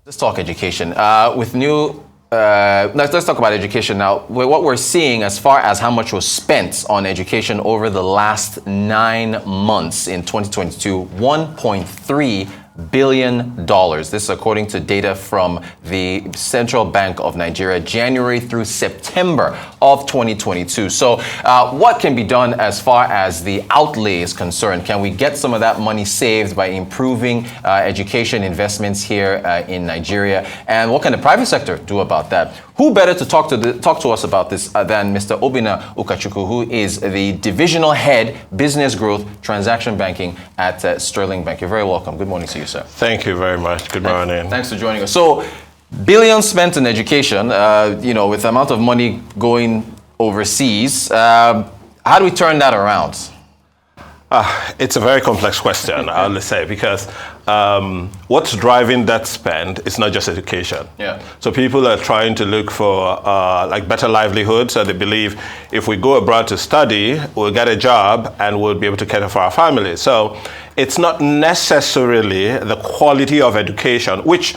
Let's talk education. Let's talk about education now. What we're seeing as far as how much was spent on education over the last 9 months in 2022, $1.3 billion. This is according to data from the Central Bank of Nigeria, January through September of 2022. So what can be done as far as the outlay is concerned? Can we get some of that money saved by improving education investments here in Nigeria? And what can the private sector do about that? Who better to talk to us about this than Mr. Obinna Ukachukwu, who is the Divisional Head, Business Growth, Transaction Banking at Sterling Bank. You're very welcome. Good morning to you, sir. Thank you very much. Good morning. Thanks for joining us. So, billions spent in education, with the amount of money going overseas. How do we turn that around? It's a very complex question, I'll say, because what's driving that spend is not just education. Yeah. So people are trying to look for better livelihood. So they believe if we go abroad to study, we'll get a job and we'll be able to care for our families. So it's not necessarily the quality of education, which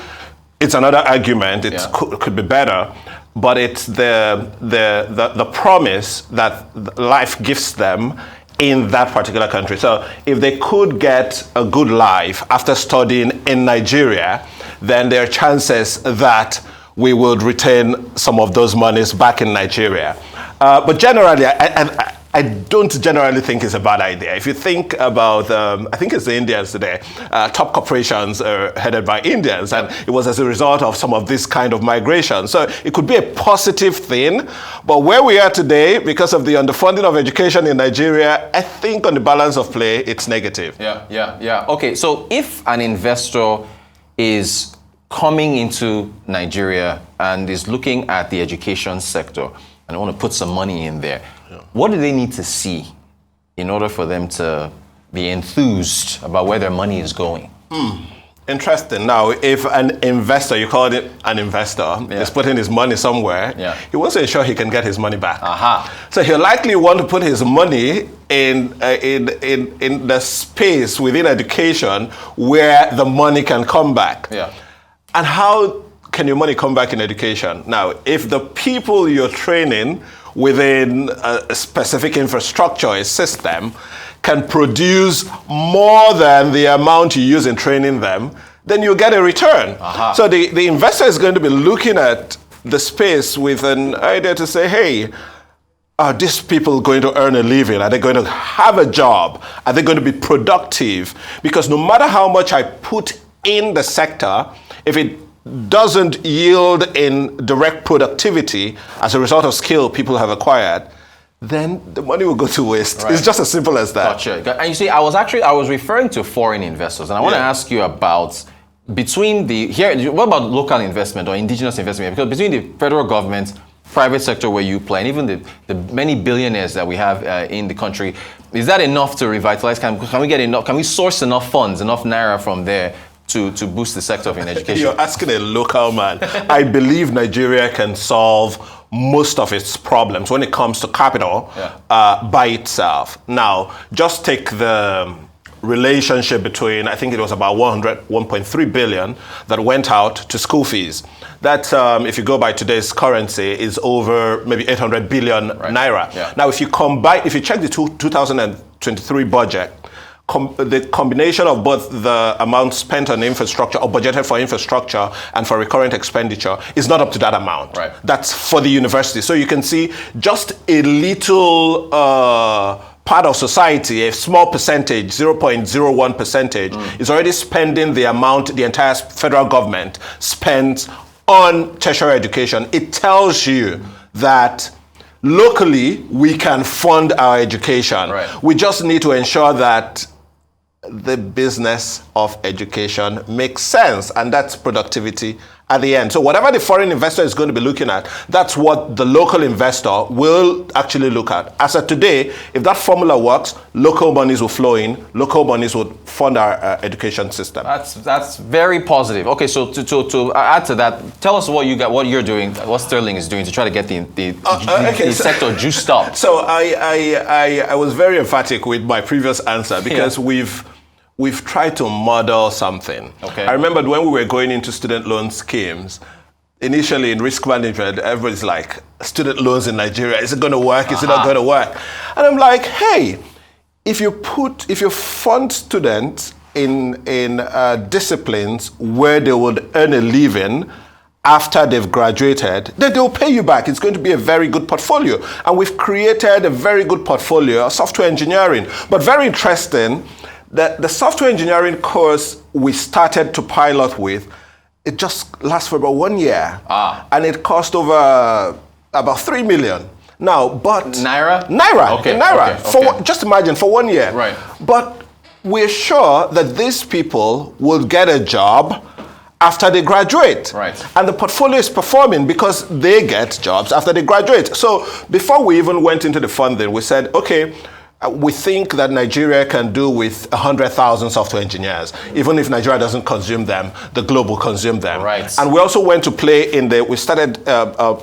it's another argument. It could be better. But it's the promise that life gives them in that particular country. So if they could get a good life after studying in Nigeria, then there are chances that we would retain some of those monies back in Nigeria. But generally, I don't generally think it's a bad idea. If you think about, I think it's the Indians today, top corporations are headed by Indians, and it was as a result of some of this kind of migration. So it could be a positive thing, but where we are today, because of the underfunding of education in Nigeria, I think on the balance of play, it's negative. Yeah. Okay, so if an investor is coming into Nigeria and is looking at the education sector and want to put some money in there, what do they need to see in order for them to be enthused about where their money is going? Interesting. Now, if an investor, you call it an investor, is putting his money somewhere, he wants to ensure he can get his money back. So he'll likely want to put his money in the space within education where the money can come back. And how can your money come back in education? Now, if the people you're training within a specific infrastructure, a system, can produce more than the amount you use in training them, then you get a return. So the investor is going to be looking at the space with an idea to say, hey, are these people going to earn a living? Are they going to have a job? Are they going to be productive? Because no matter how much I put in the sector, if it doesn't yield in direct productivity as a result of skill people have acquired, then the money will go to waste. It's just as simple as that. Gotcha. And you see, I was referring to foreign investors, and I want to ask you about what about local investment or indigenous investment? Because between the federal government, private sector where you play, and even the many billionaires that we have in the country, is that enough to revitalize? Can we get enough? Can we source enough funds, enough naira from there to boost the sector of education? You're asking a local man. I believe Nigeria can solve most of its problems when it comes to capital by itself. Now, just take the relationship between, I think it was about 1.3 billion that went out to school fees. That, if you go by today's currency, is over maybe 800 billion naira. Now, if you check the 2023 budget, the combination of both the amount spent on infrastructure or budgeted for infrastructure and for recurrent expenditure is not up to that amount. That's for the university. So you can see just a little part of society, a small percentage, 0.01 percentage, is already spending the amount the entire federal government spends on tertiary education. It tells you that locally we can fund our education. We just need to ensure that the business of education makes sense, and that's productivity at the end. So whatever the foreign investor is going to be looking at, that's what the local investor will actually look at. As of today, if that formula works, local monies will flow in, local monies will fund our education system. That's very positive. Okay, so to add to that, tell us what you're doing, what Sterling is doing to try to get the sector juiced up. So I was very emphatic with my previous answer because we've we've tried to model something. Okay. I remember when we were going into student loan schemes, initially in risk management, everybody's like, student loans in Nigeria, is it going to work? Is it not going to work? And I'm like, hey, if you fund students in disciplines where they would earn a living after they've graduated, then they'll pay you back. It's going to be a very good portfolio. And we've created a very good portfolio of software engineering. But very interesting, that the software engineering course we started to pilot with, it just lasts for about 1 year. And it cost over about 3 million. Now, but... Naira? Naira, okay, in Naira. Okay. Just imagine, for 1 year. Right. But we're sure that these people will get a job after they graduate. Right. And the portfolio is performing because they get jobs after they graduate. So before we even went into the funding, we said, okay, we think that Nigeria can do with 100,000 software engineers. Even if Nigeria doesn't consume them, the globe will consume them. Right. And we also went to play we started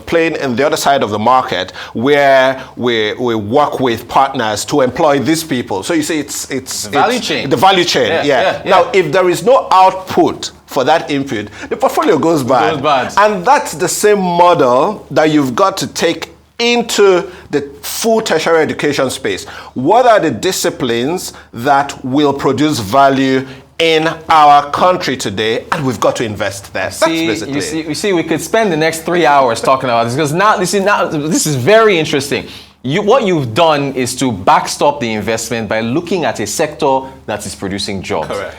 playing in the other side of the market where we work with partners to employ these people. So you see, it's the value chain. The value chain, yeah. Now, if there is no output for that input, the portfolio goes bad. And that's the same model that you've got to take into the full tertiary education space. What are the disciplines that will produce value in our country today? And we've got to invest there. That's basically you see, we could spend the next 3 hours talking about this, because this is very interesting. What you've done is to backstop the investment by looking at a sector that is producing jobs. Correct.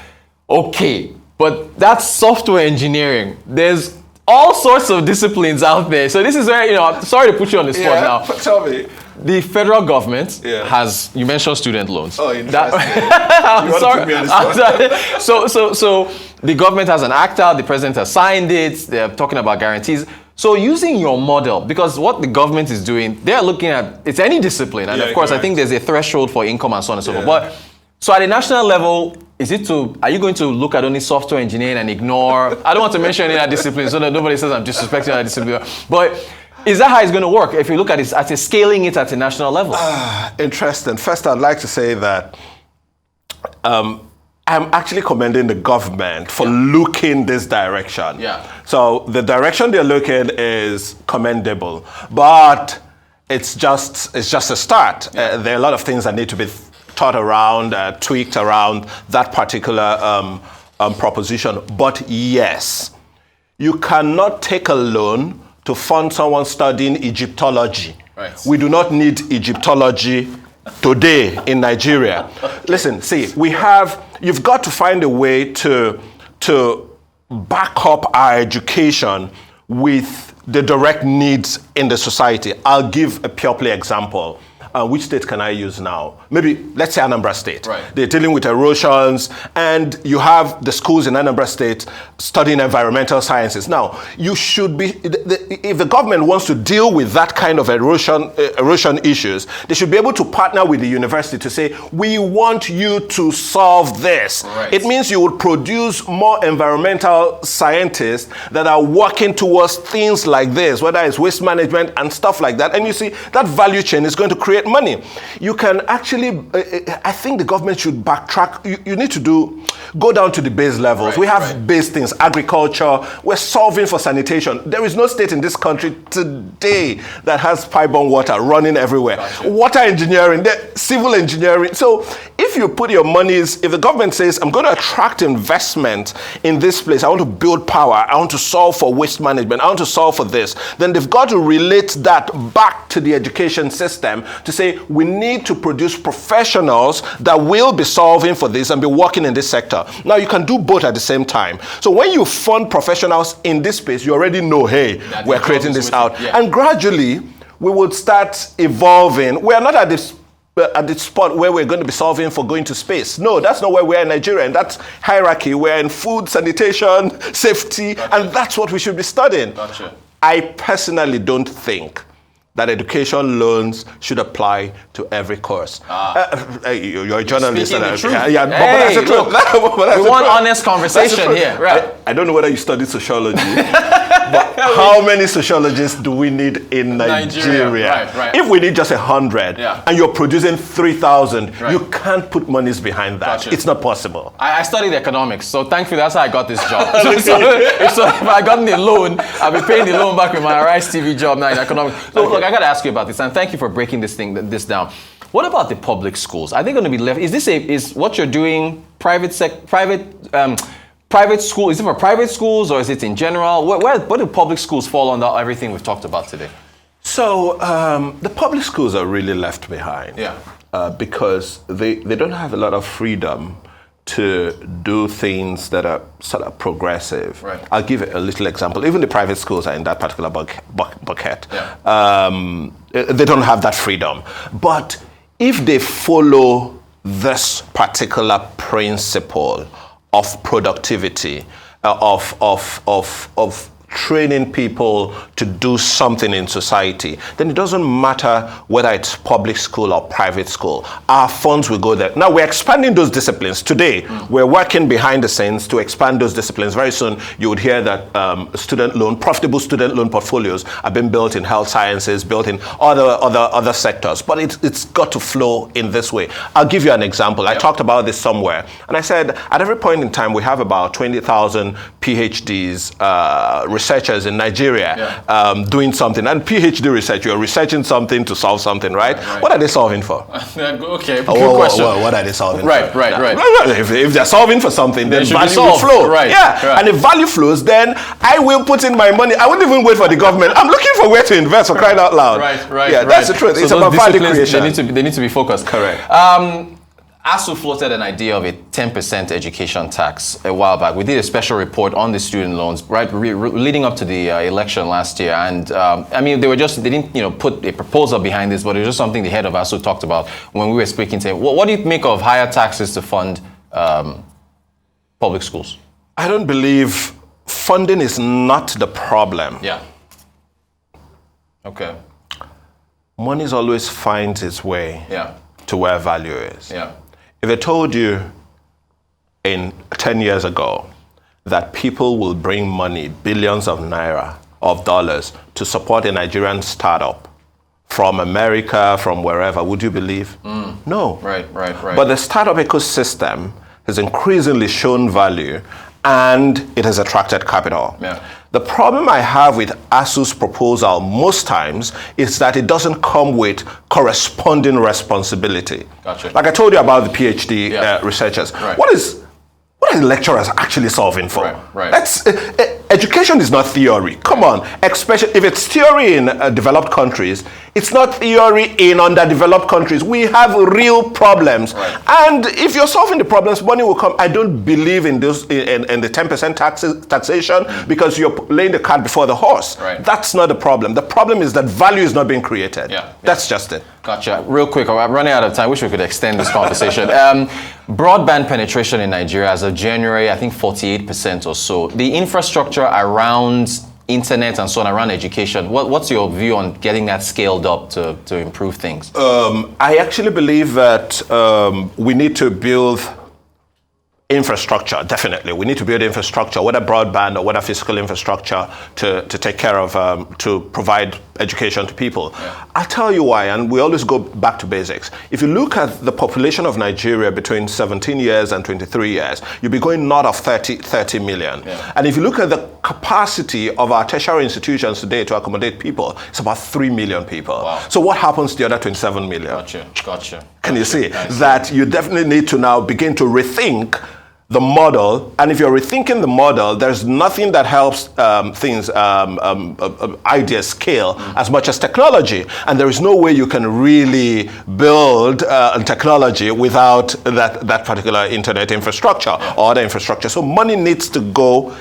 Okay, but that's software engineering. There's all sorts of disciplines out there. So this is where, I'm sorry to put you on the spot now. Tell me. The federal government has, you mentioned student loans. Oh, interesting. I'm sorry. So the government has an act out, the president has signed it, they're talking about guarantees. So using your model, because what the government is doing, they're looking at, it's any discipline. And of course, correct. I think there's a threshold for income and so on and so forth. But so at a national level, are you going to look at only software engineering and ignore, I don't want to mention any other disciplines so that nobody says I'm disrespecting other disciplines, but is that how it's going to work if you look at it, scaling it at a national level? Interesting. First, I'd like to say that I'm actually commending the government for looking this direction. Yeah. So the direction they're looking is commendable, but it's just a start. There are a lot of things that need to be thought around, tweaked around that particular proposition. But yes, you cannot take a loan to fund someone studying Egyptology. Right. We do not need Egyptology today in Nigeria. Listen, see, you've got to find a way to back up our education with the direct needs in the society. I'll give a pure play example. Which state can I use now? Maybe, let's say Anambra State. Right. They're dealing with erosions, and you have the schools in Anambra State studying environmental sciences. Now, you should be, if the government wants to deal with that kind of erosion issues, they should be able to partner with the university to say, we want you to solve this. Right. It means you would produce more environmental scientists that are working towards things like this, whether it's waste management and stuff like that. And you see, that value chain is going to create money. You can actually, I think the government should backtrack. You need to go down to the base levels. We have base things, agriculture, we're solving for sanitation. There is no state in this country today that has pipe-borne water running everywhere. Gotcha. Water engineering, civil engineering. So if you put your monies, if the government says, I'm going to attract investment in this place, I want to build power, I want to solve for waste management, I want to solve for this, then they've got to relate that back to the education system to say, we need to produce professionals that will be solving for this and be working in this sector. Now, you can do both at the same time. So when you fund professionals in this space, you already know, hey, we're creating this out. Yeah. And gradually, we would start evolving. We are not at the spot where we're going to be solving for going to space. No, that's not where we are in Nigeria. And that's hierarchy. We're in food, sanitation, safety, and that's what we should be studying. Gotcha. I personally don't think that education loans should apply to every course. You're a journalist. Speaking the truth. Yeah, but that's the truth. We want honest conversation here. Right. I don't know whether you studied sociology, but how many sociologists do we need in Nigeria? Right. If we need just 100 and you're producing 3,000, you can't put monies behind that. Gotcha. It's not possible. I studied economics, so thankfully that's how I got this job. so if I got the loan, I'll be paying the loan back with my Arise TV job now in economics. So look, I got to ask you about this, and thank you for breaking this down. What about the public schools? Are they going to be left? Is what you're doing private school? Is it for private schools or is it in general? Where do public schools fall under everything we've talked about today? So the public schools are really left behind. Because they don't have a lot of freedom to do things that are sort of progressive. Right. I'll give a little example. Even the private schools are in that particular bucket. They don't have that freedom. But if they follow this particular principle of productivity, of training people to do something in society, then it doesn't matter whether it's public school or private school. Our funds will go there. Now we're expanding those disciplines. Today, we're working behind the scenes to expand those disciplines. Very soon, you would hear that profitable student loan portfolios are being built in health sciences, built in other sectors. But it's got to flow in this way. I'll give you an example. I talked about this somewhere, and I said at every point in time, we have about 20,000 PhDs, researchers in Nigeria doing something. And PhD research, you're researching something to solve something, right? What are they solving for? Okay, good question. What are they solving for? Right. If they're solving for something, then value will flow. Right. And if value flows, then I will put in my money. I wouldn't even wait for the government. I'm looking for where to invest, for crying out loud. Right. That's the truth. So it's about value creation. They need to be focused. Correct. ASU floated an idea of a 10% education tax a while back. We did a special report on the student loans, right, leading up to the election last year. And they didn't put a proposal behind this, but it was just something the head of ASU talked about when we were speaking to him. What do you make of higher taxes to fund public schools? I don't believe funding is not the problem. Yeah. Okay. Money always finds its way to where value is. Yeah. If I told you 10 years ago that people will bring money, billions of naira, of dollars, to support a Nigerian startup from America, from wherever, would you believe? No. Right. But the startup ecosystem has increasingly shown value and it has attracted capital. Yeah. The problem I have with ASU's proposal most times is that it doesn't come with corresponding responsibility. Gotcha. Like I told you about the PhD researchers. Right. What are the lecturers actually solving for? Right. Education is not theory. Come on, especially if it's theory in developed countries, it's not theory in underdeveloped countries. We have real problems. Right. And if you're solving the problems, money will come. I don't believe in those in the 10% taxation because you're laying the cart before the horse. Right. That's not the problem. The problem is that value is not being created. Yeah. That's just it. Gotcha. Real quick, I'm running out of time. Wish we could extend this conversation. Broadband penetration in Nigeria as of January, I think 48% or so. The infrastructure around internet and so on, around education, what's your view on getting that scaled up to improve things? I actually believe that we need to build infrastructure, definitely. We need to build infrastructure, whether broadband or whether physical infrastructure to take care of, to provide education to people. Yeah. I'll tell you why, and we always go back to basics. If you look at the population of Nigeria between 17 years and 23 years, you'll be going north of 30 million. Yeah. And if you look at the capacity of our tertiary institutions today to accommodate people, it's about 3 million people. Wow. So what happens to the other 27 million? Gotcha. Can you see that you definitely need to now begin to rethink the model, and if you're rethinking the model, there's nothing that helps ideas scale as much as technology, and there is no way you can really build technology without that particular internet infrastructure or other infrastructure. So money needs to go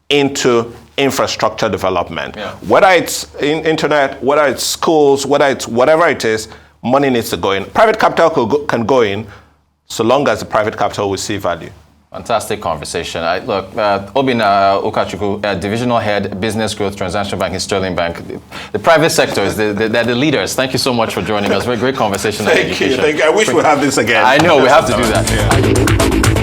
into infrastructure development. Yeah. Whether it's internet, whether it's schools, whether it's whatever it is, money needs to go in. Private capital can go in so long as the private capital will see value. Fantastic conversation. Look, Obinna Ukachukwu, Divisional Head, Business Growth, Transnational Banking, Sterling Bank. The private sectors, they're the leaders. Thank you so much for joining us. Very great conversation on education. Thank you. I wish we have this again. I know, we have to do that. Yeah.